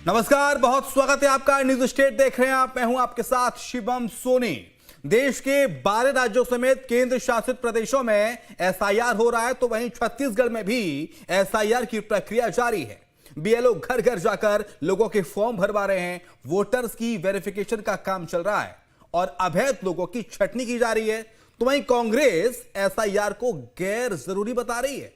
नमस्कार, बहुत स्वागत है आपका। न्यूज स्टेट देख रहे हैं आप। मैं हूं आपके साथ शिवम सोनी। देश के 12 राज्यों समेत केंद्र शासित प्रदेशों में एसआईआर हो रहा है, तो वहीं छत्तीसगढ़ में भी एसआईआर की प्रक्रिया जारी है। बीएलओ घर घर जाकर लोगों के फॉर्म भरवा रहे हैं। वोटर्स की वेरिफिकेशन का काम चल रहा है और अवैध लोगों की छटनी की जा रही है। तो वहीं कांग्रेस एसआईआर को गैर जरूरी बता रही है।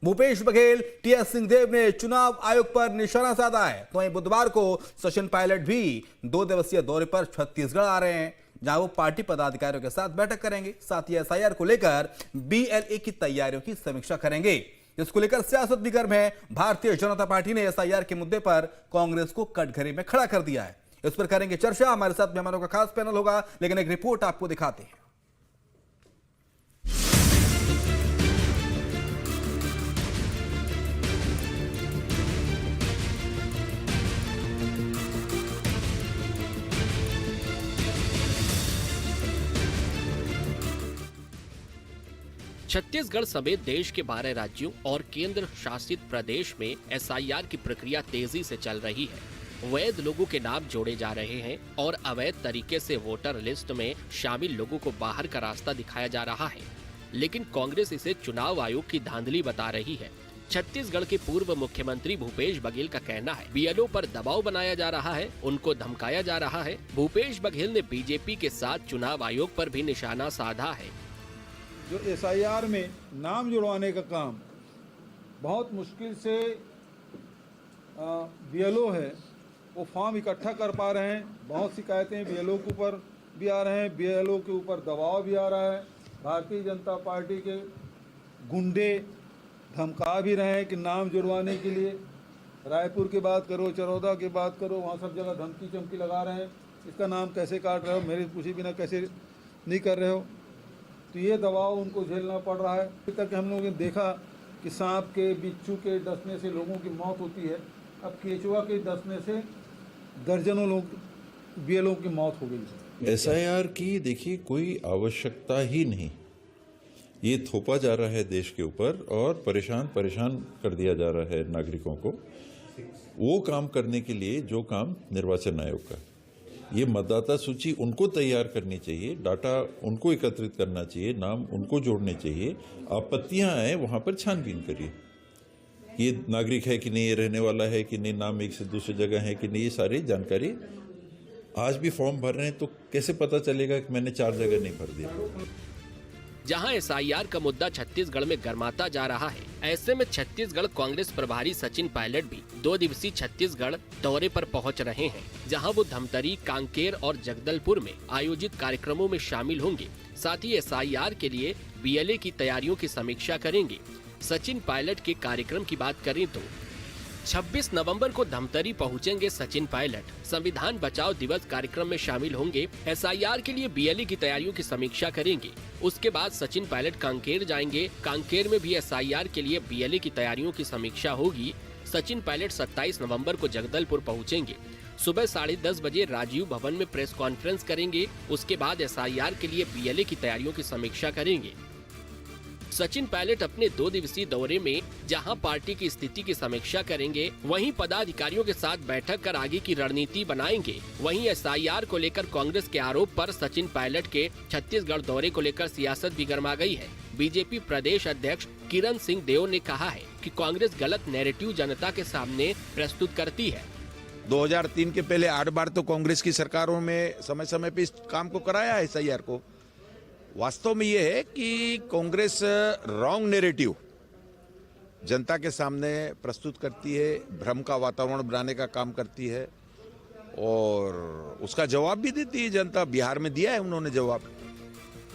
भूपेश बघेल, टीएस सिंहदेव ने चुनाव आयोग पर निशाना साधा है। तो वहीं बुधवार को सचिन पायलट भी 2 दिवसीय दौरे पर छत्तीसगढ़ आ रहे हैं, जहां वो पार्टी पदाधिकारियों के साथ बैठक करेंगे। साथ ही एसआईआर को लेकर बीएलए की तैयारियों की समीक्षा करेंगे, जिसको लेकर सियासत भी गर्म है। भारतीय जनता पार्टी ने एसआईआर के मुद्दे पर कांग्रेस को कटघरे में खड़ा कर दिया है। इस पर करेंगे चर्चा। हमारे साथ मेहमानों का खास पैनल होगा, लेकिन एक रिपोर्ट आपको दिखाते हैं। छत्तीसगढ़ समेत देश के 12 राज्यों और केंद्र शासित प्रदेश में एसआईआर की प्रक्रिया तेजी से चल रही है। वैध लोगों के नाम जोड़े जा रहे हैं और अवैध तरीके से वोटर लिस्ट में शामिल लोगों को बाहर का रास्ता दिखाया जा रहा है। लेकिन कांग्रेस इसे चुनाव आयोग की धांधली बता रही है। छत्तीसगढ़ के पूर्व मुख्यमंत्री भूपेश बघेल का कहना है, बीएलओ पर दबाव बनाया जा रहा है, उनको धमकाया जा रहा है। भूपेश बघेल ने बीजेपी के साथ चुनाव आयोग पर भी निशाना साधा है। जो एसआईआर में नाम जुड़वाने का काम बहुत मुश्किल से बीएलओ है वो फॉर्म इकट्ठा कर पा रहे हैं। बहुत शिकायतें बीएलओ के ऊपर भी आ रहे हैं, बीएलओ के ऊपर दबाव भी आ रहा है। भारतीय जनता पार्टी के गुंडे धमका भी रहे हैं कि नाम जुड़वाने के लिए रायपुर की बात करो, चरौदा की बात करो, वहाँ सब जगह धमकी चमकी लगा रहे हैं। इसका नाम कैसे काट रहे हो, मेरे पूछे बिना कैसे नहीं कर रहे हो। तो ये दबाव उनको झेलना पड़ रहा है। अभी तक हम लोगों ने देखा कि सांप के, बिच्छू के डसने से लोगों की मौत होती है। अब केचुआ के डसने से दर्जनों लोग बीएलओ की मौत हो गई है। एसआईआर की देखिए कोई आवश्यकता ही नहीं। ये थोपा जा रहा है देश के ऊपर और परेशान कर दिया जा रहा है नागरिकों को, वो काम करने के लिए जो काम निर्वाचन आयोग का। ये मतदाता सूची उनको तैयार करनी चाहिए, डाटा उनको एकत्रित करना चाहिए, नाम उनको जोड़ने चाहिए। आपत्तियां आए वहां पर छानबीन करिए, ये नागरिक है कि नहीं, ये रहने वाला है कि नहीं, नाम एक से दूसरी जगह है कि नहीं, ये सारी जानकारी। आज भी फॉर्म भर रहे हैं तो कैसे पता चलेगा कि मैंने 4 जगह नहीं भर दिया। जहां एसआईआर का मुद्दा छत्तीसगढ़ में गर्माता जा रहा है, ऐसे में छत्तीसगढ़ कांग्रेस प्रभारी सचिन पायलट भी 2 दिवसीय छत्तीसगढ़ दौरे पर पहुंच रहे हैं, जहां वो धमतरी, कांकेर और जगदलपुर में आयोजित कार्यक्रमों में शामिल होंगे। साथ ही एसआईआर के लिए बीएलए की तैयारियों की समीक्षा करेंगे। सचिन पायलट के कार्यक्रम की बात करें तो 26 नवंबर को धमतरी पहुंचेंगे सचिन पायलट। संविधान बचाओ दिवस कार्यक्रम में शामिल होंगे। एसआईआर के लिए बीएलए की तैयारियों की समीक्षा करेंगे। उसके बाद सचिन पायलट कांकेर जाएंगे। कांकेर में भी एसआईआर के लिए बीएलए की तैयारियों की समीक्षा होगी। सचिन पायलट 27 नवंबर को जगदलपुर पहुंचेंगे। सुबह 10:30 बजे राजीव भवन में प्रेस कॉन्फ्रेंस करेंगे। उसके बाद एसआईआर के लिए बीएलए की तैयारियों की समीक्षा करेंगे। सचिन पायलट अपने 2 दिवसीय दौरे में जहां पार्टी की स्थिति की समीक्षा करेंगे, वहीं पदाधिकारियों के साथ बैठक कर आगे की रणनीति बनाएंगे। वहीं एसआईआर को लेकर कांग्रेस के आरोप पर सचिन पायलट के छत्तीसगढ़ दौरे को लेकर सियासत भी गर्मा गई है। बीजेपी प्रदेश अध्यक्ष किरण सिंह देव ने कहा है कि कांग्रेस गलत नैरेटिव जनता के सामने प्रस्तुत करती है। 2003 के पहले 8 बार तो कांग्रेस की सरकारों में समय समय पे इस काम को कराया है एसआईआर को। वास्तव में ये है कि कांग्रेस रॉन्ग नैरेटिव जनता के सामने प्रस्तुत करती है, भ्रम का वातावरण बनाने का काम करती है और उसका जवाब भी देती है जनता। बिहार में दिया है उन्होंने जवाब।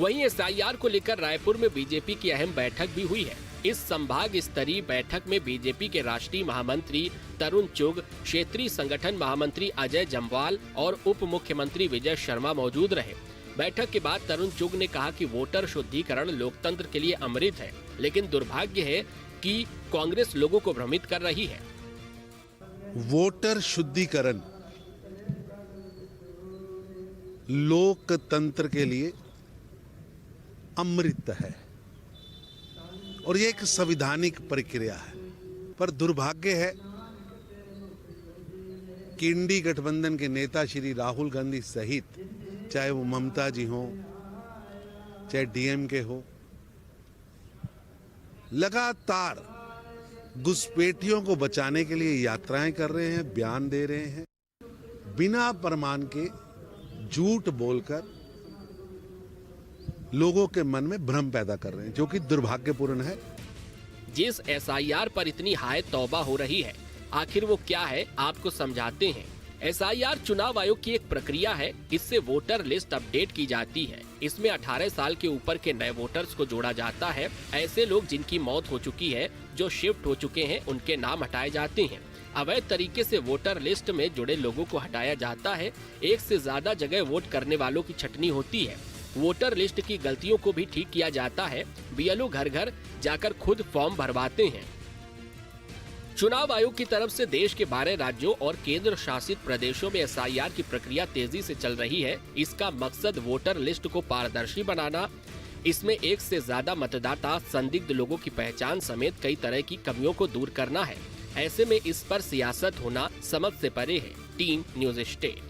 वहीं एसआईआर को लेकर रायपुर में बीजेपी की अहम बैठक भी हुई है। इस संभाग स्तरीय बैठक में बीजेपी के राष्ट्रीय महामंत्री तरुण चुग, क्षेत्रीय संगठन महामंत्री अजय जम्वाल और उप मुख्यमंत्री विजय शर्मा मौजूद रहे। बैठक के बाद तरुण चुग ने कहा कि वोटर शुद्धिकरण लोकतंत्र के लिए अमृत है, लेकिन दुर्भाग्य है कि कांग्रेस लोगों को भ्रमित कर रही है। वोटर शुद्धिकरण लोकतंत्र के लिए अमृत है और ये एक संवैधानिक प्रक्रिया है, पर दुर्भाग्य है कि इंडी गठबंधन के नेता श्री राहुल गांधी सहित, चाहे वो ममता जी हो, चाहे डीएमके हो, लगातार घुसपैठियों को बचाने के लिए यात्राएं कर रहे हैं, बयान दे रहे हैं, बिना प्रमाण के झूठ बोलकर लोगों के मन में भ्रम पैदा कर रहे हैं, जो कि दुर्भाग्यपूर्ण है। जिस एसआईआर पर इतनी हाय तौबा हो रही है, आखिर वो क्या है, आपको समझाते हैं। एसआईआर चुनाव आयोग की एक प्रक्रिया है। इससे वोटर लिस्ट अपडेट की जाती है। इसमें 18 साल के ऊपर के नए वोटर्स को जोड़ा जाता है। ऐसे लोग जिनकी मौत हो चुकी है, जो शिफ्ट हो चुके हैं, उनके नाम हटाए जाते हैं। अवैध तरीके से वोटर लिस्ट में जुड़े लोगों को हटाया जाता है। एक से ज्यादा जगह वोट करने वालों की छटनी होती है। वोटर लिस्ट की गलतियों को भी ठीक किया जाता है। बीएलओ घर घर जाकर खुद फॉर्म भरवाते हैं। चुनाव आयोग की तरफ से देश के 12 राज्यों और केंद्र शासित प्रदेशों में एसआईआर की प्रक्रिया तेजी से चल रही है। इसका मकसद वोटर लिस्ट को पारदर्शी बनाना, इसमें एक से ज्यादा मतदाता, संदिग्ध लोगों की पहचान समेत कई तरह की कमियों को दूर करना है। ऐसे में इस पर सियासत होना समझ से परे है। Team news state.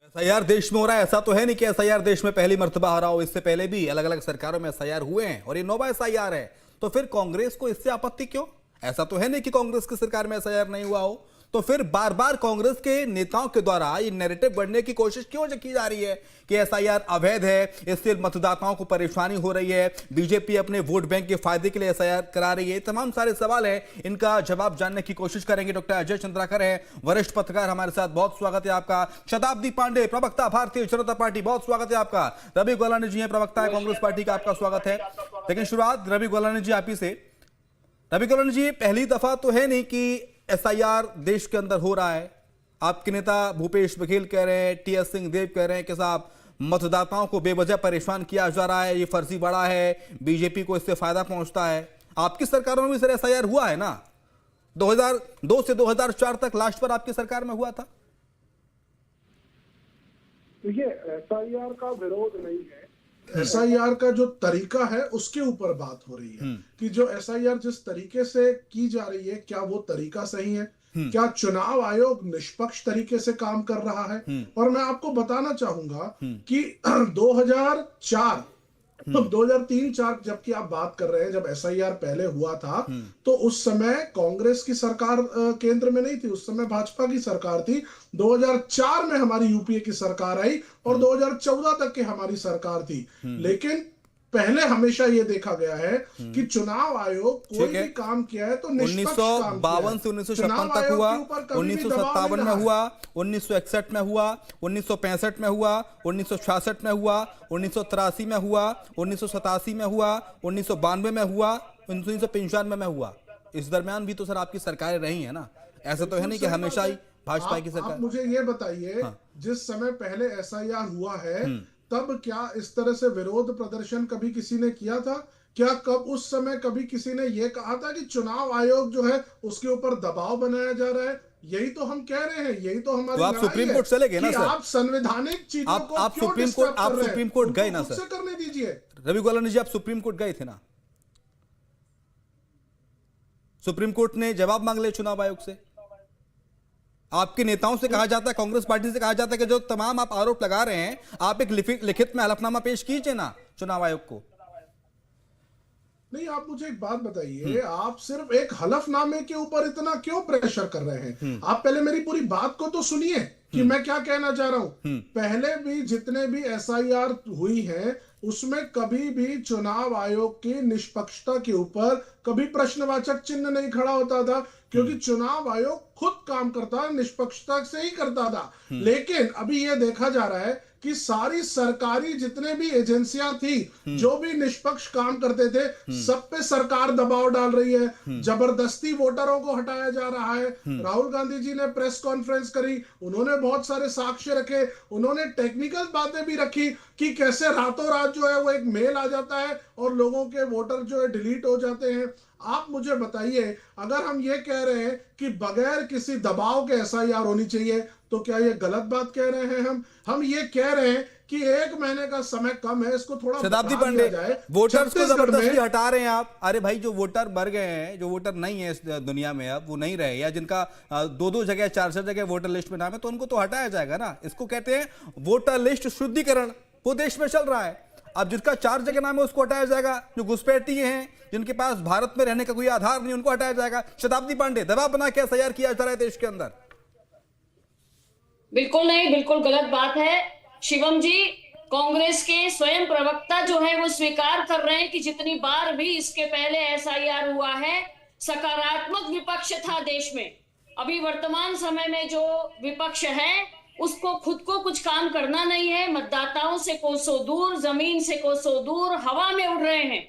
एसआईआर देश में हो रहा है, ऐसा तो है नहीं कि एसआईआर देश में पहली मर्तबा हो रहा हो। इससे पहले भी अलग अलग सरकारों में एसआईआर हुए हैं और ये 9वां एसआईआर है। तो फिर कांग्रेस को इससे आपत्ति क्यों? ऐसा तो है नहीं कि कांग्रेस की सरकार में एसआईआर नहीं हुआ हो। तो फिर बार बार कांग्रेस के नेताओं के द्वारा ये नैरेटिव बढ़ने की कोशिश क्यों की जा रही है कि एसआईआर अवैध है, इससे मतदाताओं को परेशानी हो रही है, बीजेपी अपने वोट बैंक के फायदे के लिए एसआईआर करा रही है? तमाम सारे सवाल है, इनका जवाब जानने की कोशिश करेंगे। डॉक्टर अजय चंद्राकर हैं, वरिष्ठ पत्रकार, हमारे साथ। बहुत स्वागत है आपका। शताब्दी पांडे, प्रवक्ता भारतीय जनता पार्टी, बहुत स्वागत है आपका। रवि गोलानी जी हैं, प्रवक्ता है कांग्रेस पार्टी का, आपका स्वागत है। लेकिन शुरुआत रवि गोलानी जी आप ही से। रवि गोलानी जी, पहली दफा तो है नहीं कि एसआईआर देश के अंदर हो रहा है। आपके नेता भूपेश बघेल कह रहे हैं, टीएस सिंहदेव कह रहे हैं कि साहब मतदाताओं को बेवजह परेशान किया जा रहा है, ये फर्जी बड़ा है, बीजेपी को इससे फायदा पहुंचता है। आपकी सरकारों में भी सर एसआईआर हुआ है ना? 2002 से 2004 तक लास्ट पर आपकी सरकार में हुआ था। देखिए, एसआईआर का विरोध नहीं है। एसआईआर का जो तरीका है उसके ऊपर बात हो रही है कि जो एसआईआर जिस तरीके से की जा रही है, क्या वो तरीका सही है? क्या चुनाव आयोग निष्पक्ष तरीके से काम कर रहा है? और मैं आपको बताना चाहूंगा कि 2004 तो 2003-4 जबकि आप बात कर रहे हैं, जब एसआईआर पहले हुआ था तो उस समय कांग्रेस की सरकार केंद्र में नहीं थी, उस समय भाजपा की सरकार थी। 2004 में हमारी यूपीए की सरकार आई और 2014 तक की हमारी सरकार थी। लेकिन पहले हमेशा ये देखा गया है कि चुनाव आयोग कोई भी काम किया है तो 1952 से 1956 तक हुआ, 1957 में हुआ, 1961 में हुआ, 1965 में हुआ, 1966 में हुआ, 1983 में हुआ, 1987 में हुआ, 1992 में हुआ, 1995 में हुआ। इस दरमियान भी तो सर आपकी सरकारें रही है ना? ऐसा तो है नहीं कि हमेशा ही भाजपा की सरकार। मुझे ये बताइए, जिस समय पहले एसआईआर हुआ है तब क्या इस तरह से विरोध प्रदर्शन कभी किसी ने किया था? क्या कब उस समय कभी किसी ने यह कहा था कि चुनाव आयोग जो है उसके ऊपर दबाव बनाया जा रहा है? यही तो हम कह रहे हैं, यही तो हमारी। तो आप सुप्रीम कोर्ट चले गए ना सर? आप संवैधानिक चीजों को आप सुप्रीम कोर्ट गए ना सर? करने दीजिए। रवि गोलानी जी, आप सुप्रीम कोर्ट गए थे ना? सुप्रीम कोर्ट ने जवाब मांग लिया चुनाव आयोग से। आपके नेताओं से कहा जाता है, कांग्रेस पार्टी से कहा जाता है कि जो तमाम आप आरोप लगा रहे हैं, आप एक लिखित में हलफनामा पेश कीजिए ना चुनाव आयोग को। नहीं, आप मुझे एक बात बताइए, आप सिर्फ एक हलफनामे के ऊपर इतना क्यों प्रेशर कर रहे हैं? आप पहले मेरी पूरी बात को तो सुनिए कि मैं क्या कहना चाह रहा हूं। पहले भी जितने भी एसआईआर हुई है उसमें कभी भी चुनाव आयोग की निष्पक्षता के ऊपर कभी प्रश्नवाचक चिन्ह नहीं खड़ा होता था, क्योंकि चुनाव आयोग खुद काम करता, निष्पक्षता से ही करता था। लेकिन अभी यह देखा जा रहा है कि सारी सरकारी जितने भी एजेंसियां थी जो भी निष्पक्ष काम करते थे, सब पे सरकार दबाव डाल रही है। जबरदस्ती वोटरों को हटाया जा रहा है। राहुल गांधी जी ने प्रेस कॉन्फ्रेंस करी, उन्होंने बहुत सारे साक्ष्य रखे, उन्होंने टेक्निकल बातें भी रखी कि कैसे रातों रात जो है वो एक मेल आ जाता है और लोगों के वोटर जो है डिलीट हो जाते हैं। आप मुझे बताइए, अगर हम ये कह रहे हैं कि बगैर किसी दबाव के एसआईआर होनी चाहिए, तो क्या ये गलत बात कह रहे हैं? हम ये कह रहे हैं कि 1 महीने का समय कम है, इसको थोड़ा शताब्दी बढ़ा पांडे, दिया जाए। वोटर्स को छत्तीसगढ़ जबरदस्ती में हटा रहे हैं आप। अरे भाई, जो वोटर मर गए हैं, जो वोटर नहीं है इस दुनिया में, अब वो नहीं रहे, या जिनका 2-2 जगह 4-4 जगह वोटर लिस्ट में नाम है, तो उनको तो हटाया जाएगा ना। इसको कहते हैं वोटर लिस्ट शुद्धिकरण, वो देश में चल रहा है। अब जिसका 4 जगह नाम है उसको हटाया जाएगा, जो घुसपैठी हैं, जिनके पास भारत में रहने का कोई आधार नहीं, उनको हटाया जाएगा। शताब्दी पांडे, दबाव बना के एसआईआर किया जा रहा है देश के अंदर। बिल्कुल नहीं, बिल्कुल गलत बात है शिवम जी। कांग्रेस के स्वयं प्रवक्ता जो है वो स्वीकार कर रहे हैं कि जितनी बार भी इसके पहले एसआईआर हुआ है, सकारात्मक विपक्ष था देश में। अभी वर्तमान समय में जो विपक्ष है उसको खुद को कुछ काम करना नहीं है, मतदाताओं से कोसों दूर, जमीन से कोसों दूर, हवा में उड़ रहे हैं।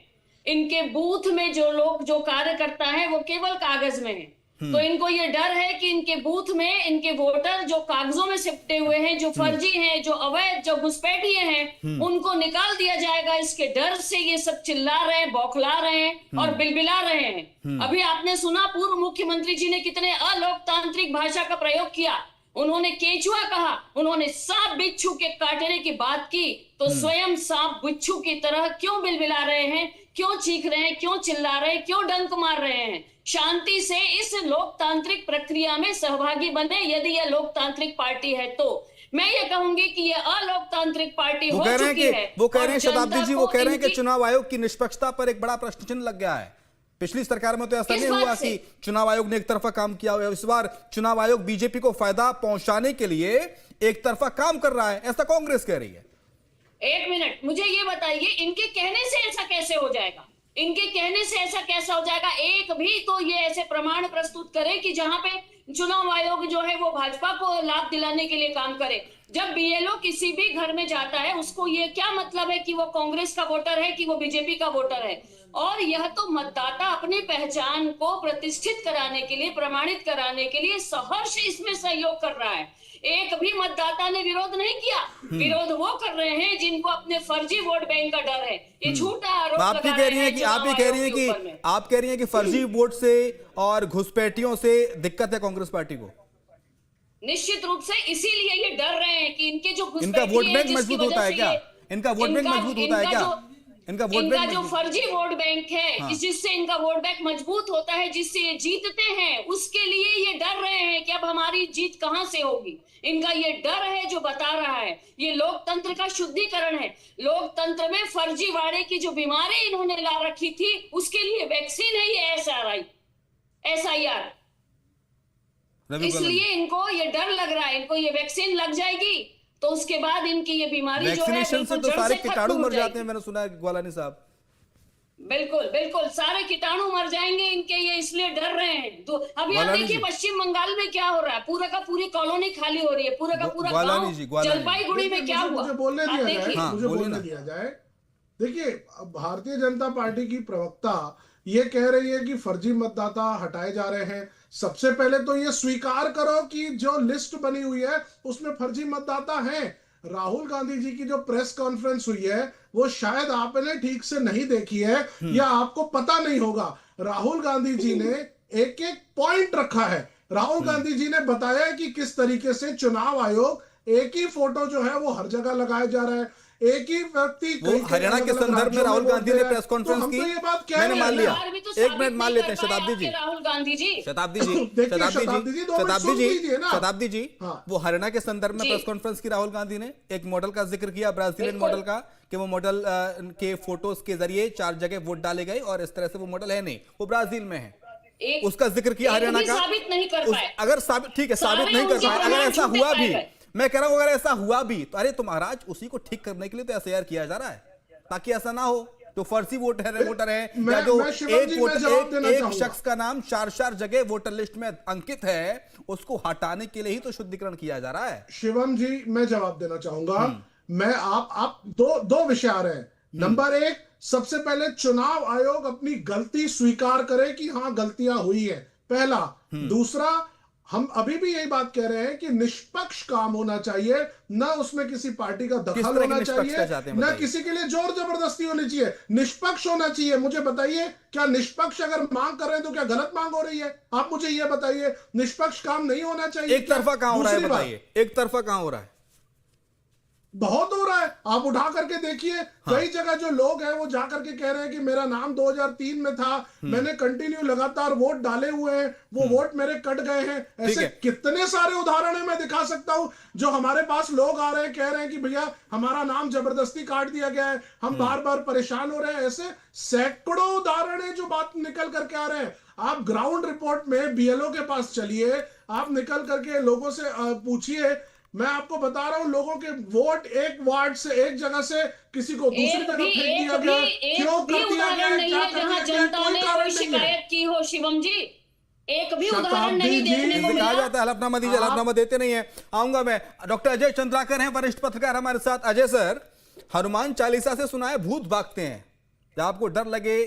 इनके बूथ में जो लोग, जो कार्य करता है वो केवल कागज में है। तो इनको ये डर है कि इनके बूथ में इनके वोटर जो कागजों में सिपटे हुए हैं, जो फर्जी हैं, जो अवैध, जो घुसपैठिए हैं, उनको निकाल दिया जाएगा। इसके डर से ये सब चिल्ला रहे हैं, बौखला रहे हैं और बिलबिला रहे हैं। अभी आपने सुना पूर्व मुख्यमंत्री जी ने कितने अलोकतांत्रिक भाषा का प्रयोग किया। उन्होंने केचुआ कहा, उन्होंने सांप बिच्छू के काटने की बात की। तो स्वयं सांप बिच्छू की तरह क्यों बिलबिला रहे हैं, क्यों चीख रहे हैं, क्यों चिल्ला रहे हैं, क्यों डंक मार रहे हैं? शांति से इस लोकतांत्रिक प्रक्रिया में सहभागी बने, यदि यह लोकतांत्रिक पार्टी है तो। मैं ये कहूंगी कि यह अलोकतांत्रिक पार्टी हो चुकी है। वो कह रहे हैं शताब्दी जी, वो कह रहे हैं कि चुनाव आयोग की निष्पक्षता पर एक बड़ा प्रश्न चिन्ह लग गया है। पिछली सरकार में तो ऐसा नहीं हुआ कि चुनाव आयोग ने एक तरफा काम किया हुआ है। इस बार चुनाव आयोग बीजेपी को फायदा पहुंचाने के लिए एक तरफा काम कर रहा है, ऐसा कांग्रेस कह रही है। 1 मिनट, मुझे ये बताइए, इनके कहने से ऐसा कैसे हो जाएगा? इनके कहने से ऐसा कैसा हो जाएगा? एक भी तो ये ऐसे प्रमाण प्रस्तुत करे कि जहां पे चुनाव आयोग जो है वो भाजपा को लाभ दिलाने के लिए काम करे। जब बीएलओ किसी भी घर में जाता है, उसको ये क्या मतलब है कि वो कांग्रेस का वोटर है कि वो बीजेपी का वोटर है? और यह तो मतदाता अपनी पहचान को प्रतिष्ठित कराने के लिए, प्रमाणित कराने के लिए सहर्ष इसमें सहयोग कर रहा है। एक भी मतदाता ने विरोध नहीं किया। विरोध वो कर रहे हैं जिनको अपने फर्जी वोट बैंक का डर है। ये झूठा आरोप आप भी कह रही हैं कि आप कह रही हैं कि फर्जी वोट से और घुसपैठियों से दिक्कत है कांग्रेस पार्टी को। निश्चित रूप से इसीलिए ये डर रहे हैं कि इनके जो इनका वोट बैंक मजबूत होता है क्या? इनका वोट बैंक मजबूत होता है क्या? इनका जो फर्जी वोट बैंक है, जिससे इनका वोट बैंक मजबूत होता है, जिससे ये जीतते हैं, उसके लिए ये डर रहे हैं कि अब हमारी जीत कहां से होगी। इनका ये डर है जो बता रहा है। ये लोकतंत्र का शुद्धिकरण है। लोकतंत्र में फर्जीवाड़े की जो बीमारी इन्होंने ला रखी थी, उसके लिए वैक्सीन है ये एसआईआर। इसलिए इनको ये डर लग रहा है, इनको ये वैक्सीन लग जाएगी तो उसके बाद इनकी ये बीमारी जो है वैक्सीनेशन से तो सारे कीटाणु मर जाते हैं, मैंने सुना है ग्वालानी साहब। बिल्कुल बिल्कुल, सारे कीटाणु मर जाएंगे इनके, ये इसलिए डर रहे हैं। तो अभी आप देखिए पश्चिम बंगाल में क्या हो रहा है, पूरा का पूरी कॉलोनी खाली हो रही है, पूरा का पूरा गांव। जलपाईगुड़ी में क्या हुआ, मुझे बोलने दिया जाए। देखिए, भारतीय जनता पार्टी की प्रवक्ता ये कह रही है कि फर्जी मतदाता हटाए जा रहे हैं। सबसे पहले तो ये स्वीकार करो कि जो लिस्ट बनी हुई है उसमें फर्जी मतदाता हैं। राहुल गांधी जी की जो प्रेस कॉन्फ्रेंस हुई है वो शायद आपने ठीक से नहीं देखी है या आपको पता नहीं होगा। राहुल गांधी जी ने एक एक पॉइंट रखा है। राहुल गांधी जी ने बताया कि किस तरीके से चुनाव आयोग एक ही फोटो जो है वो हर जगह लगाया जा रहा है, एक ही व्यक्ति। हरियाणा के संदर्भ में राहुल गांधी ने प्रेस कॉन्फ्रेंस की, मैंने मान लिया। 1 मिनट मान लेते हैं शताब्दी जी, वो हरियाणा के संदर्भ में प्रेस कॉन्फ्रेंस की राहुल गांधी ने एक मॉडल का जिक्र किया, ब्राजीलियन मॉडल का, कि वो मॉडल के फोटोज के जरिए 4 जगह वोट डाले गए और इस तरह से वो मॉडल है नहीं, वो ब्राजील में है। उसका जिक्र किया हरियाणा का। अगर साबित, ठीक है, साबित नहीं कर पाए, अगर ऐसा हुआ भी, मैं कह रहा हूं अगर ऐसा हुआ भी तो अरे तो महाराज उसी को ठीक करने के लिए तो एसआईआर किया जा रहा है, ताकि ऐसा ना हो तो फर्जी वोटर है या जो एक शख्स का नाम 4 जगह वोटर लिस्ट में अंकित है, उसको हटाने के लिए ही तो शुद्धिकरण किया जा रहा है। शिवम जी, मैं जवाब देना चाहूंगा। मैं आप दो विषय आ रहे हैं। नंबर 1, सबसे पहले चुनाव आयोग अपनी गलती स्वीकार करे कि हाँ गलतियां हुई है, पहला। दूसरा, हम अभी भी यही बात कह रहे हैं कि निष्पक्ष काम होना चाहिए, ना उसमें किसी पार्टी का किस दखल तरह की होना निष्पक्षता चाहते चाहिए, हैं ना बताइए? किसी के लिए जोर जबरदस्ती होनी चाहिए, निष्पक्ष होना चाहिए। मुझे बताइए, क्या निष्पक्ष अगर मांग कर रहे हैं तो क्या गलत मांग हो रही है? आप मुझे ये बताइए, निष्पक्ष काम नहीं होना चाहिए एक तरफा कहां हो रहा है दूसरी बात, बताइए, एक तरफा कहां हो रहा है? बहुत हो रहा है। आप उठा करके देखिए, कई जगह जो लोग हैं वो जा करके कह रहे हैं कि मेरा नाम 2003 में था, मैंने कंटिन्यू लगातार वोट डाले हुए हैं, वो वोट मेरे कट गए हैं। ऐसे है। कितने सारे उदाहरण है, मैं दिखा सकता हूं। जो हमारे पास लोग आ रहे हैं, कह रहे हैं कि भैया हमारा नाम जबरदस्ती काट दिया गया है, हम बार बार परेशान हो रहे हैं। ऐसे सैकड़ों उदाहरण है जो बात निकल करके आ रहे हैं। आप ग्राउंड रिपोर्ट में बीएलओ के पास चलिए, आप निकल करके लोगों से पूछिए। मैं आपको बता रहा हूं, लोगों के वोट एक वार्ड से, एक जगह से किसी को दूसरी जगह फेंक दिया गया। क्यों कर दिया गया, नहीं क्या है कर जहां दिया गया, जनता कोई ने कारण कोई नहीं है। शिकायत की हो। शिवम जी, एक भी उदाहरण नहीं शताब्दी जी, देखने को इसे कहा मिला। जाता है हलफनामा दीजिए, हलफनामा देते नहीं है। आऊंगा मैं। डॉक्टर अजय चंद्राकर हैं, वरिष्ठ पत्रकार हमारे साथ। अजय सर, हनुमान चालीसा से सुना है भूत भागते हैं। जब आपको डर लगे,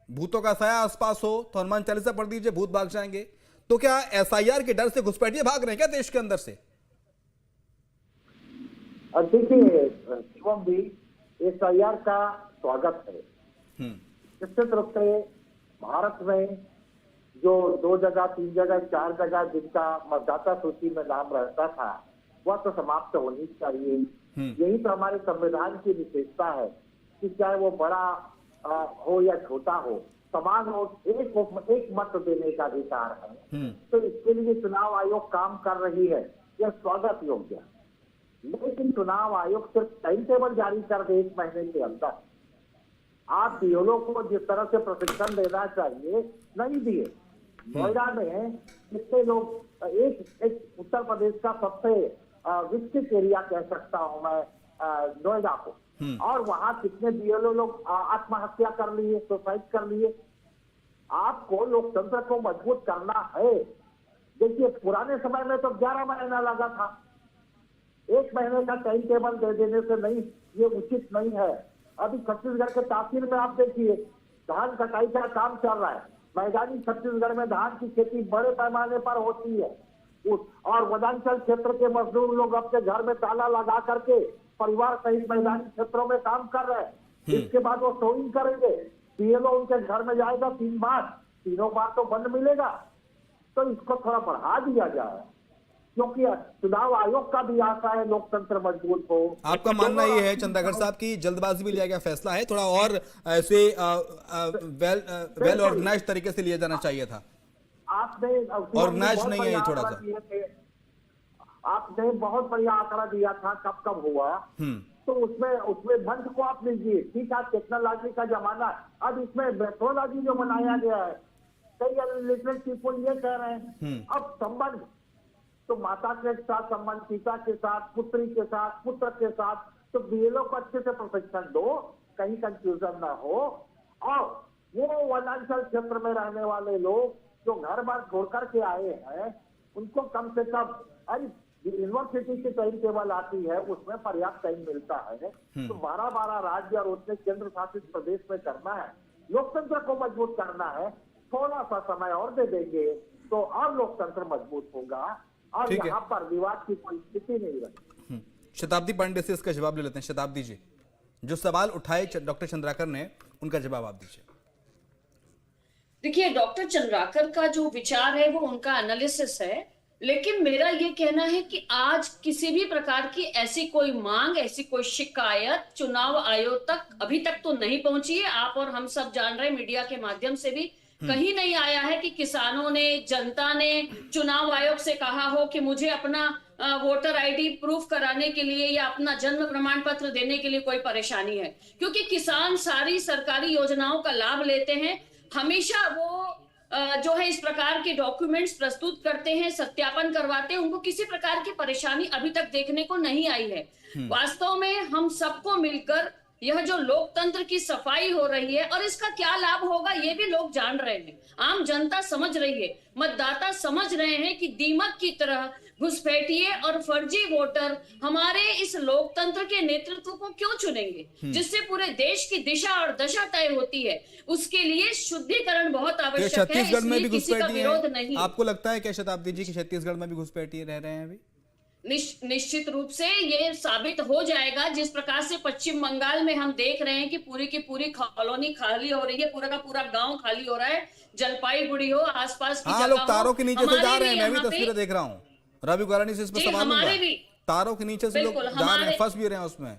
भूतों का साया आसपास हो, तो हनुमान चालीसा पढ़ दीजिए, भूत भाग जाएंगे। तो क्या एसआईआर के डर से घुसपैठिए भाग रहे हैं क्या देश के अंदर से? देखिए शिवम जी, एसआईआर का स्वागत है। निश्चित रूप से भारत में जो 2 जगह 3 जगह 4 जगह जिनका मतदाता सूची में नाम रहता था, वह तो समाप्त होनी चाहिए। यही तो हमारे संविधान की विशेषता है कि चाहे वो बड़ा हो या छोटा हो, समान हो, एक मत देने का अधिकार है। तो इसके लिए चुनाव आयोग काम कर रही है, यह स्वागत योग्य है। लेकिन चुनाव आयोग सिर्फ टाइम टेबल जारी कर दे 1 महीने के अंदर, आप बीएलओ को जिस तरह से प्रशिक्षण देना चाहिए नहीं दिए। नोएडा में कितने लोग, एक उत्तर प्रदेश का सबसे विकसित एरिया कह सकता हूं मैं नोएडा को, और वहां कितने बीएलओ लोग आत्महत्या कर लिए, सुसाइड कर लिए। आपको लोकतंत्र को मजबूत करना है। देखिए, पुराने समय में तो 11 महीना लगा था। 1 महीने का टाइम टेबल दे देने से नहीं, ये उचित नहीं है। अभी छत्तीसगढ़ के तासीर में आप देखिए, धान कटाई का काम चल रहा है। मैदानी छत्तीसगढ़ में धान की खेती बड़े पैमाने पर होती है, और वनांचल क्षेत्र के मजदूर लोग अपने घर में ताला लगा करके परिवार सहित मैदानी क्षेत्रों में काम कर रहे हैं। इसके बाद वो सोइंग करेंगे, बीएलओ उनके घर में जाएगा 3 बार, तीनों बार तो बंद मिलेगा। तो इसको थोड़ा बढ़ा दिया जाए, क्योंकि चुनाव आयोग का भी आशा है लोकतंत्र मजबूत हो। आपका मानना ये है चंद्राकर साहब की जल्दबाजी में लिया गया फैसला है, थोड़ा और ऐसे वेल ऑर्गेनाइज्ड तरीके से लिया जाना चाहिए था? आपने ऑर्गेनाइज्ड नहीं है ये थोड़ा सा। आपने बहुत बढ़िया आंकड़ा दिया था कब कब हुआ, तो उसमें मंच को आप लीजिए। ठीक है, टेक्नोलॉजी का जमाना, अब इसमें मेट्रोलॉजी जो बनाया गया है, कई लिटरेट पीपल ये कह रहे हैं अब संबंध तो माता के साथ संबंध, पिता के साथ, पुत्री के साथ, पुत्र के साथ, तो बीएलओ को अच्छे से प्रशिक्षण दो, कहीं कंफ्यूजन ना हो। और वो वनांचल क्षेत्र में रहने वाले लोग जो घर बार छोड़ करके आए हैं, उनको कम से कम, अरे यूनिवर्सिटी की टाइम टेबल आती है, उसमें पर्याप्त टाइम मिलता है। तो 12-12 राज्य और उसमें केंद्र शासित प्रदेश में करना है, लोकतंत्र को मजबूत करना है। थोड़ा सा समय और दे देंगे तो और लोकतंत्र मजबूत होगा, और यहाँ पर विवाद की कोई स्थिति नहीं रही। शताब्दी पांडे से इसका जवाब ले लेते हैं। शताब्दी जी, जो सवाल उठाए डॉक्टर चंद्राकर ने, उनका जवाब आप दीजिए। देखिए, डॉक्टर चंद्राकर का जो विचार है वो उनका एनालिसिस है, लेकिन मेरा ये कहना है कि आज किसी भी प्रकार की ऐसी कोई मांग, ऐसी कोई शिकायत चुनाव आयोग तक अभी तक तो नहीं पहुंची है। आप और हम सब जान रहे हैं, मीडिया के माध्यम से भी कहीं नहीं आया है कि किसानों ने, जनता ने चुनाव आयोग से कहा हो कि मुझे अपना वोटर आईडी प्रूफ कराने के लिए या अपना जन्म प्रमाण पत्र देने के लिए कोई परेशानी है। क्योंकि किसान सारी सरकारी योजनाओं का लाभ लेते हैं, हमेशा वो जो है इस प्रकार के डॉक्यूमेंट्स प्रस्तुत करते हैं, सत्यापन करवाते हैं, उनको किसी प्रकार की परेशानी अभी तक देखने को नहीं आई है। वास्तव में हम सबको मिलकर यह जो लोकतंत्र की सफाई हो रही है और इसका क्या लाभ होगा ये भी लोग जान रहे हैं, आम जनता समझ रही है, मतदाता समझ रहे हैं कि दीमक की तरह घुसपैठिए और फर्जी वोटर हमारे इस लोकतंत्र के नेतृत्व को क्यों चुनेंगे, जिससे पूरे देश की दिशा और दशा तय होती है। उसके लिए शुद्धिकरण बहुत आवश्यक है, छत्तीसगढ़ में भी इसलिए किसी का घुसपैठिए विरोध हैं। नहीं। आपको लगता है क्या शताब्दी जी की छत्तीसगढ़ में भी घुसपैठिए रह रहे हैं अभी? निश्चित रूप से ये साबित हो जाएगा, जिस प्रकार से पश्चिम बंगाल में हम देख रहे हैं कि पूरी की पूरी कॉलोनी खाली हो रही है, पूरा का पूरा गांव खाली हो रहा है, जलपाईगुड़ी हो, आसपास की हाँ, जगह लोग हो। तारों के नीचे से जा रहे हैं, मैं भी यहाँ पे- तस्वीरें देख रहा हूँ। रवि गोलानी से इस पर जी, सवाल हमारे होगा। भी तारों के नीचे से लोग बिल्कुल, जा रहे हैं, हमारे- फंस भी रहे हैं उसमें।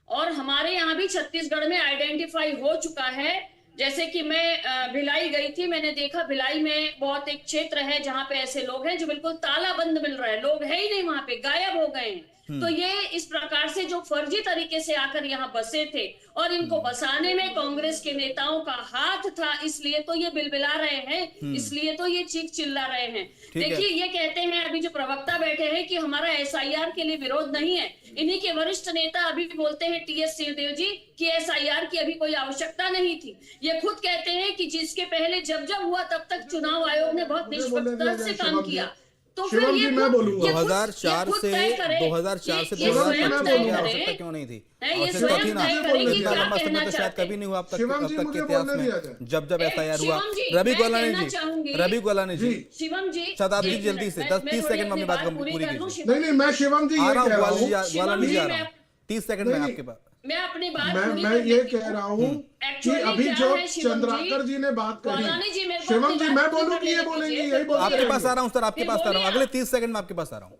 और हमारे यहाँ भी छत्तीसगढ़ में आइडेंटिफाई हो चुका है। जैसे कि मैं भिलाई गई थी, मैंने देखा भिलाई में बहुत एक क्षेत्र है जहाँ पे ऐसे लोग हैं जो बिल्कुल ताला बंद मिल रहा है, लोग है ही नहीं वहां पे, गायब हो गए हैं। तो ये इस प्रकार से जो फर्जी तरीके से आकर यहाँ बसे थे और इनको बसाने में कांग्रेस के नेताओं का हाथ था, इसलिए तो ये बिलबिला रहे हैं, इसलिए तो ये चीख चिल्ला रहे हैं। देखिए, ये कहते हैं अभी जो प्रवक्ता बैठे हैं कि हमारा एसआईआर के लिए विरोध नहीं है। इन्हीं के वरिष्ठ नेता अभी भी बोलते हैं टीएस सिंहदेव जी कि एसआईआर की अभी कोई आवश्यकता नहीं थी। ये खुद कहते हैं कि जिसके पहले जब जब हुआ तब तक चुनाव आयोग ने बहुत निष्पक्षता से काम किया। तो फिर शिवम जी, ये मैं खुद- बोलूंगा। ये खुद- 2004 ये खुद से तय करे 2004 से कि ये 2025 स्वयं की तय आवश्यकता करे। क्यों नहीं थी? ये आवश्यकता स्वयं थी ना। तय करे कि इतना क्या लंबा समय कहना तो शायद चाहते कभी नहीं हुआ अब तक, शिवम अब जी, तक के मुझे इतिहास बोलने में, दिया जाए। जब जब एफआईआर हुआ। शिवम जी, रवि मैं गोलानी कहना जी, चाहूंगी- रवि गोलानी जी, शिवम जी, शताब्दी एक जल्दी मिनट, से मैं 30 थोड़ी सेकंड में अपनी बात अपनी पूरी पूरी कर लूं, कीजिए। शिवम नहीं, मैं शिवम जी आ ये रहा कह हूँ, रहा हूँ, गोलानी जी आ रहा मैं- हूँ। 30 सेकंड में नहीं, आपके पास। मैं अपनी बात मैं पूरी मैं करने ये की- कह रहा हूँ कि Actually अभी क्या जो है, शिवम जी, चंद्राकर जी ने बात गोलानी जी, कही, मेरे को शिवम अपनी जी बात मैं पूरी बोलूँ कि करने ये दीजिए, बोलेंगे, फिर यही बोलते आपके रहेंगे। पास आ रहा हूँ सर, आपके फिर पास आ रहा हूँ, बोलिए अगले आप। 30 सेकंड में आपके पास आ रहा हूँ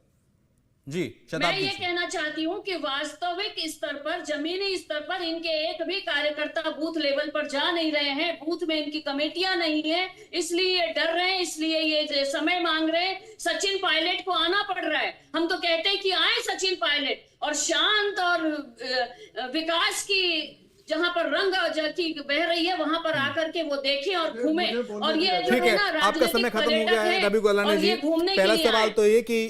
जी। मैं शताब्दी ये जी, कहना चाहती हूँ कि वास्तविक स्तर पर, जमीनी स्तर पर इनके एक भी कार्यकर्ता बूथ लेवल पर जा नहीं रहे हैं, बूथ में इनकी कमेटियां नहीं है, इसलिए ये डर रहे हैं, इसलिए ये समय मांग रहे हैं। सचिन पायलट को आना पड़ रहा है, हम तो कहते हैं कि आए सचिन पायलट और शांत और विकास की जहां पर रंग की बह रही है वहां पर आकर के वो देखें और घूमें। और ये जो ठीक है है, ना, आपका राजनीतिक समय खत्म हो पर्यटक गया है हैं रवि गोलानी और जी। ये घूमने के पहला लिए सवाल आए। तो ये कि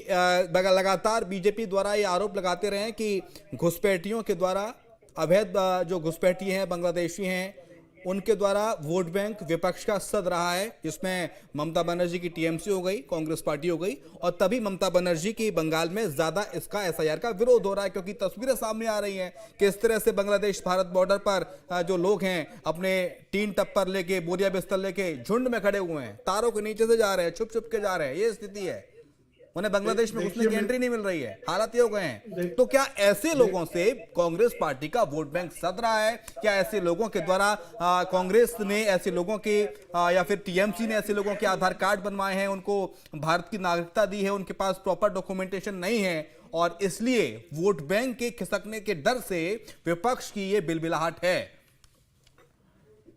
लगातार बीजेपी द्वारा ये आरोप लगाते रहे हैं कि घुसपैठियों के द्वारा, अवैध जो घुसपैठी हैं, बांग्लादेशी हैं, उनके द्वारा वोट बैंक विपक्ष का सद रहा है, जिसमें ममता बनर्जी की टीएमसी हो गई, कांग्रेस पार्टी हो गई, और तभी ममता बनर्जी की बंगाल में ज्यादा इसका एसआईआर का विरोध हो रहा है, क्योंकि तस्वीरें सामने आ रही हैं कि इस तरह से बांग्लादेश भारत बॉर्डर पर जो लोग हैं अपने टीन टप्पर लेके, बोरिया बिस्तर लेके झुंड में खड़े हुए हैं, तारों के नीचे से जा रहे हैं, छुप छुप के जा रहे हैं। ये स्थिति है, उन्हें बांग्लादेश में घुसने की एंट्री नहीं मिल रही है, हालात ये हो गए हैं। तो क्या ऐसे लोगों से कांग्रेस पार्टी का वोट बैंक सद रहा है? क्या ऐसे लोगों के द्वारा कांग्रेस ने ऐसे लोगों के या फिर टीएमसी ने ऐसे लोगों के आधार कार्ड बनवाए हैं, उनको भारत की नागरिकता दी है, उनके पास प्रॉपर डॉक्यूमेंटेशन नहीं है, और इसलिए वोट बैंक के खिसकने के डर से विपक्ष की ये बिलबिलाहट है?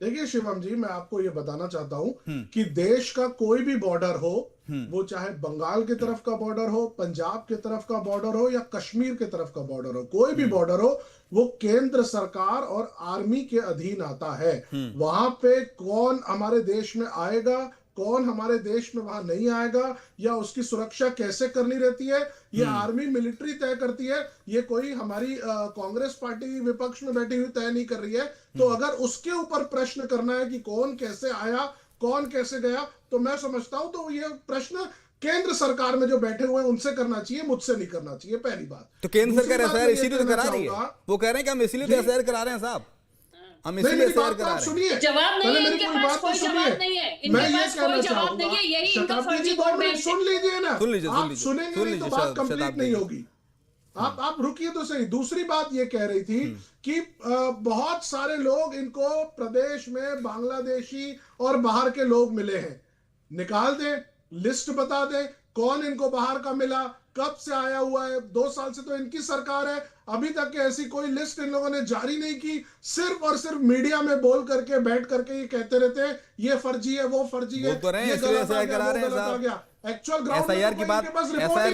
देखिए शिवम जी, मैं आपको ये बताना चाहता हूं कि देश का कोई भी बॉर्डर हो, वो चाहे बंगाल की तरफ का बॉर्डर हो, पंजाब की तरफ का बॉर्डर हो या कश्मीर की तरफ का बॉर्डर हो, कोई भी बॉर्डर हो, वो केंद्र सरकार और आर्मी के अधीन आता है। वहां पे कौन हमारे देश में आएगा, कौन हमारे देश में वहां नहीं आएगा, या उसकी सुरक्षा कैसे करनी रहती है, ये आर्मी मिलिट्री तय करती है। ये कोई हमारी कांग्रेस पार्टी विपक्ष में बैठी हुई तय नहीं कर रही है। तो अगर उसके ऊपर प्रश्न करना है कि कौन कैसे आया, कौन कैसे गया, तो मैं समझता हूं तो ये प्रश्न केंद्र सरकार में जो बैठे हुए हैं उनसे करना चाहिए, मुझसे नहीं करना चाहिए, पहली बात। तो केंद्र दूसरी सरकार बात एसआईआर मैं ये इसीलिए तो कहना करा रही है, चाहूंगा- वो कह रहे हैं कि हम इसीलिए तो एसआईआर करा रहे हैं साहब, हम नहीं, इसीलिए मेरी एसआईआर बात करा आप रहे हैं। सुनिए, जवाब नहीं पहले है, मेरी इनके पूरी पास बात तो कोई सुनिए। जवाब नहीं है, इनके मैं ये पास कहना कोई जवाब चाहूंगा, नहीं है, यही इनका शताब्दी फर्जी जी, वोट 2 मिनट बैंक सुन लीजिए ना, सुन लीजिए, आप सुनेंगे नहीं तो बात कंप्लीट शताब्दी नहीं जी। होगी। आप रुकिए तो सही। दूसरी बात ये कह रही थी कि बहुत सारे लोग इनको प्रदेश में बांग्लादेशी और बाहर के लोग मिले हैं। निकाल दें, लिस्ट बता दें कौन इनको बाहर का मिला, कब से आया हुआ है। 2 साल से तो इनकी सरकार है, अभी तक के ऐसी कोई लिस्ट इन लोगों ने जारी नहीं की। सिर्फ और सिर्फ मीडिया में बोल करके, बैठ करके ये कहते रहते हैं ये फर्जी है, वो फर्जी है, बोल तो रहे हैं, ये इसलिए गलत आ एसआईआर गया, करा वो रहे हैं गलत आ साहब। गया। एक्चुअल ग्राउंड एसआईआर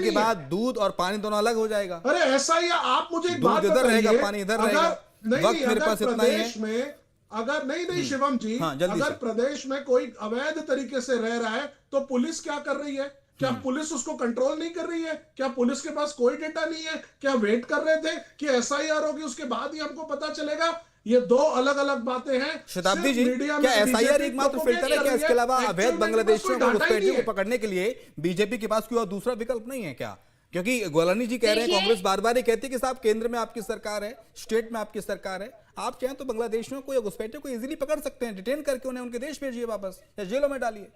के बाद दूध और पानी दोनों अलग हो जाएगा। अरे एसआईआर, आप मुझे एक दूध बात इधर बताइए, रहेगा, पानी इधर रहेगा। नहीं, वक्त मेरे अगर पास इतना ही है। प्रदेश में अगर नहीं शिवम जी, हाँ, जल्दी अगर से। प्रदेश में कोई अवैध तरीके से रह रहा है तो पुलिस क्या कर रही है? क्या पुलिस उसको कंट्रोल नहीं कर रही है? क्या पुलिस के पास कोई डेटा नहीं है? क्या वेट कर रहे थे कि एसआईआर होगी उसके बाद ही हमको पता चलेगा? ये दो अलग अलग बातें हैं। शताब्दी जी, सिर्फ मीडिया में क्या एसआईआर बीजेपी एकमात्र प्रोपोगेट फिल्टर है? कर क्या रही इसके अलावा Actual अवैध में बांग्लादेशियों कोई को डाटा ही घुसपैठियों नहीं को पकड़ने के लिए बीजेपी के पास कोई और दूसरा विकल्प नहीं है क्या? क्योंकि गोलानी जी कह रहे हैं, देखिए- कांग्रेस बार बार ये कहती है कि साहब केंद्र में आपकी सरकार है, स्टेट में आपकी सरकार है, आप चाहें तो बांग्लादेशियों को या घुसपैठियों को इजीली पकड़ सकते हैं, डिटेन करके उन्हें उनके देश भेजिए वापस या जेलों में डालिए।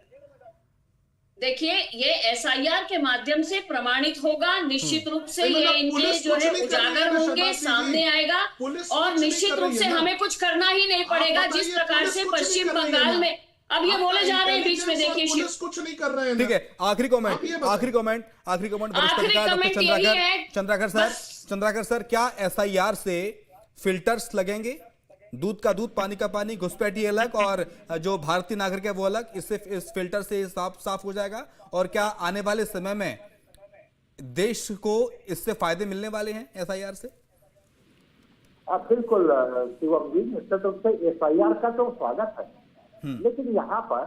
देखिए, ये एसआईआर के माध्यम से प्रमाणित होगा, निश्चित रूप से नहीं, ये मतलब इनके पुलिस जो कुछ है नहीं कर रही है उजागर ना, होंगे, शताब्दी जी। सामने आएगा पुलिस और कुछ नहीं निश्चित कर रूप रही से है ना। हमें कुछ करना ही नहीं पड़ेगा। आप जिस बताइए, प्रकार पुलिस से कुछ नहीं पश्चिम कर रही है बंगाल ना। में अब ये बोले जा रहे हैं बीच में, देखिए पुलिस कुछ नहीं कर रहे हैं ठीक ना। है, आखिरी कमेंट आप ये बताइए। आखिरी कमेंट वरिष्ठ आखिरी पत्रकार डॉक्टर कमेंट यही है, चंद्राकर सर, क्या एसआईआर से फिल्टर्स लगेंगे? दूध का दूध, पानी का पानी, घुसपैठी अलग और जो भारतीय नागरिक है वो अलग, इससे इस फिल्टर से साफ हो जाएगा? और क्या आने वाले समय में देश को इससे फायदे मिलने वाले हैं एसआईआर से? बिल्कुल शिवम जी, निश्चित रूप से एसआईआर का तो स्वागत है, लेकिन यहाँ पर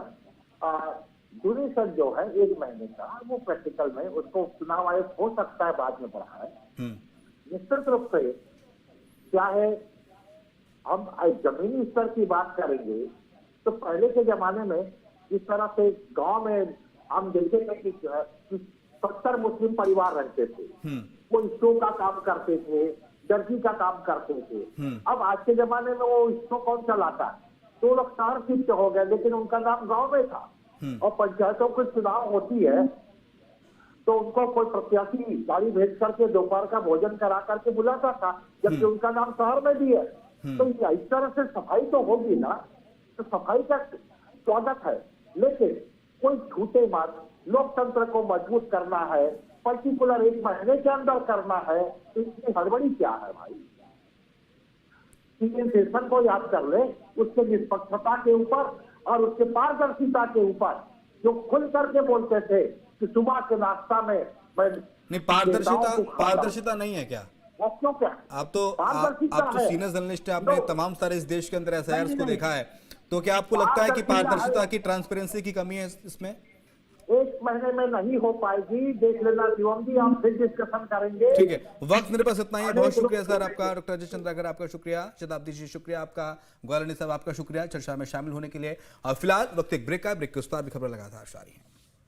ड्यूरेशन जो है 1 महीने का, वो प्रैक्टिकल में उसको चुनाव आयोग हो सकता है बाद में बढ़ा है। निश्चित रूप से क्या है, हम जमीनी स्तर की बात करेंगे तो पहले के जमाने में इस तरह से गांव में हम देखते थे कि 70 मुस्लिम परिवार रहते थे, वो स्टोव का काम करते थे, दर्जी का काम करते थे। अब आज के जमाने में वो स्टोव कौन चलाता है? 2 लोग शहर शिफ्ट हो गए, लेकिन उनका नाम गांव में था। और पंचायतों की चुनाव होती है तो उनको कोई प्रत्याशी गाड़ी भेज करके दोपहर का भोजन करा करके बुलाता था, जबकि उनका नाम शहर में भी है। तो इस तरह से सफाई तो होगी ना, तो सफाई का स्वागत है, लेकिन कोई झूठे बात, लोकतंत्र को मजबूत करना है, पर्टिकुलर 1 महीने के अंदर करना है, तो इसकी हड़बड़ी क्या है भाई? सीएम सेशन को याद कर ले, उसके निष्पक्षता के ऊपर और उसके पारदर्शिता के ऊपर जो खुल करके बोलते थे कि सुबह के नाश्ता में नहीं, पारदर्शिता नहीं है क्या? क्यों क्या? आप तो सीनियर जर्नलिस्ट है, आपने तमाम सारे इस देश के अंदर एसआईआर को देखा है, तो क्या आपको लगता है कि पारदर्शिता की, ट्रांसपेरेंसी की कमी है इसमें? 1 महीने में नहीं हो पाएगी, देख लेना शिवम जी, हम फिर डिस्कशन करेंगे। ठीक है, वक्त मेरे पास इतना ही है। बहुत शुक्रिया सर आपका, डॉक्टर अजय चंद्राकर आपका शुक्रिया, शताब्दी जी शुक्रिया आपका, गोलानी साहब आपका शुक्रिया चर्चा में शामिल होने के लिए। और फिलहाल वक्त एक ब्रेक का, ब्रेक के उस पार भी खबर लगातार जारी है।